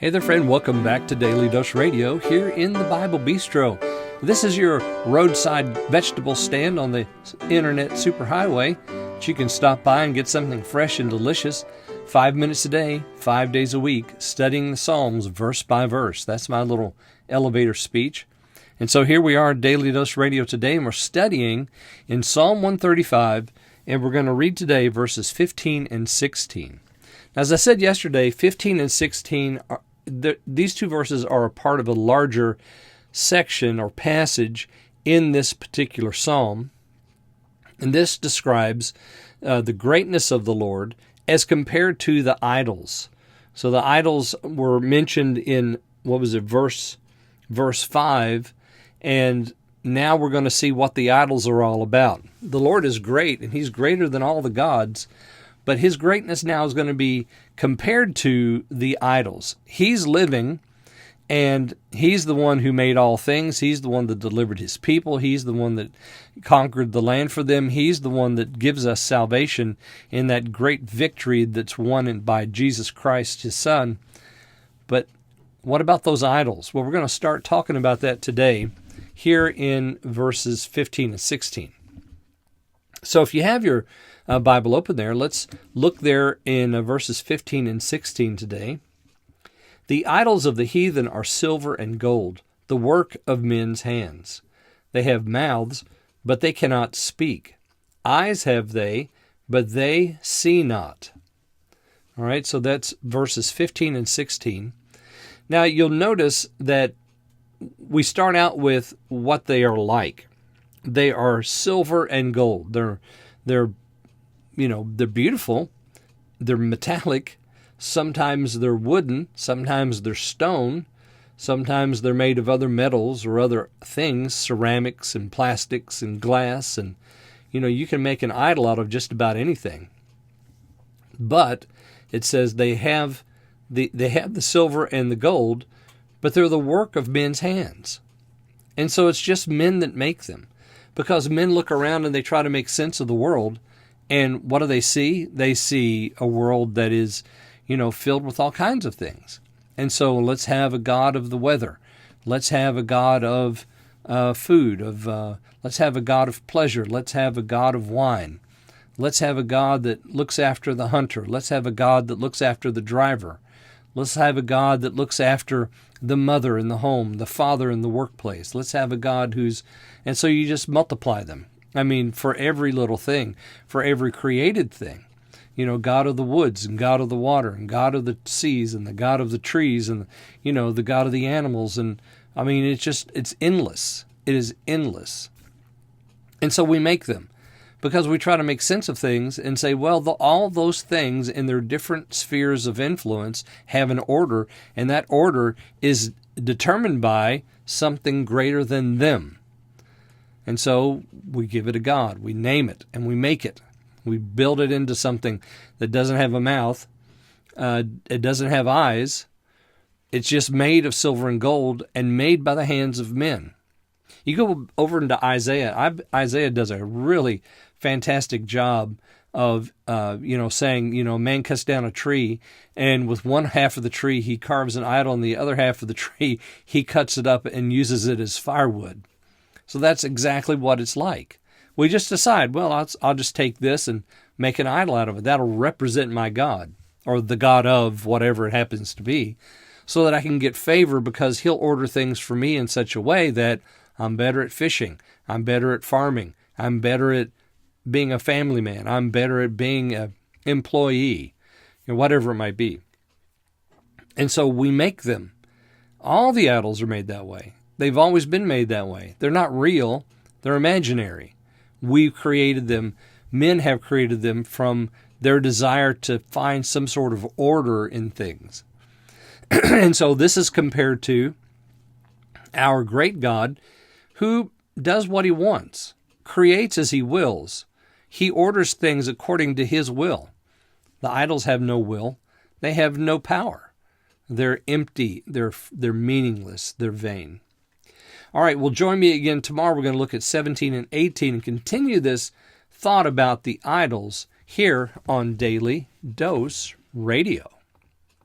Hey there, friend. Welcome back to Daily Dose Radio here in the Bible Bistro. This is your roadside vegetable stand on the internet superhighway that you can stop by and get something fresh and delicious. 5 minutes a day, 5 days a week, studying the Psalms verse by verse. That's my little elevator speech. And so here we are at Daily Dose Radio today, and we're studying in Psalm 135, and we're going to read today verses 15 and 16. As I said yesterday, 15 and 16 these two verses are a part of a larger section or passage in this particular psalm. And this describes the greatness of the Lord as compared to the idols. So the idols were mentioned in, verse 5, and now we're going to see what the idols are all about. The Lord is great, and He's greater than all the gods, but His greatness now is going to be compared to the idols. He's living, and He's the one who made all things. He's the one that delivered His people. He's the one that conquered the land for them. He's the one that gives us salvation in that great victory that's won by Jesus Christ, His Son. But what about those idols? Well, we're going to start talking about that today here in verses 15 and 16. So if you have your Bible open there, let's look there in verses 15 and 16 today. The idols of the heathen are silver and gold, the work of men's hands. They have mouths, but they cannot speak. Eyes have they, but they see not. All right, so that's verses 15 and 16. Now you'll notice that we start out with what they are like. They are silver and gold. They're beautiful. They're metallic. Sometimes they're wooden. Sometimes they're stone. Sometimes they're made of other metals or other things, ceramics and plastics and glass. And, you can make an idol out of just about anything. But it says they have the silver and the gold, but they're the work of men's hands. And so it's just men that make them. Because men look around and they try to make sense of the world. And what do they see? They see a world that is, filled with all kinds of things. And so let's have a God of the weather. Let's have a God of food. Let's have a God of pleasure. Let's have a God of wine. Let's have a God that looks after the hunter. Let's have a God that looks after the driver. Let's have a God that looks after the mother in the home, the father in the workplace. Let's have a God and so you just multiply them. I mean, for every little thing, for every created thing. God of the woods and God of the water and God of the seas and the God of the trees and, the God of the animals. And I mean, it's endless. It is endless. And so we make them because we try to make sense of things and say, well, all those things in their different spheres of influence have an order, and that order is determined by something greater than them. And so we give it a God. We name it and we make it. We build it into something that doesn't have a mouth. It doesn't have eyes. It's just made of silver and gold and made by the hands of men. You go over into Isaiah. Isaiah does a really fantastic job of, saying, man cuts down a tree, and with one half of the tree he carves an idol, and the other half of the tree he cuts it up and uses it as firewood. So that's exactly what it's like. We just decide, well, I'll just take this and make an idol out of it. That'll represent my God, or the God of whatever it happens to be, so that I can get favor because He'll order things for me in such a way that I'm better at fishing, I'm better at farming, I'm better at being a family man, I'm better at being an employee, whatever it might be. And so we make them. All the idols are made that way. They've always been made that way. They're not real. They're imaginary. We've created them. Men have created them from their desire to find some sort of order in things. And so this is compared to our great God who does what He wants, creates as He wills. He orders things according to His will. The idols have no will. They have no power. They're empty. They're meaningless. They're vain. All right, well, join me again tomorrow. We're going to look at 17 and 18 and continue this thought about the idols here on Daily Dose Radio.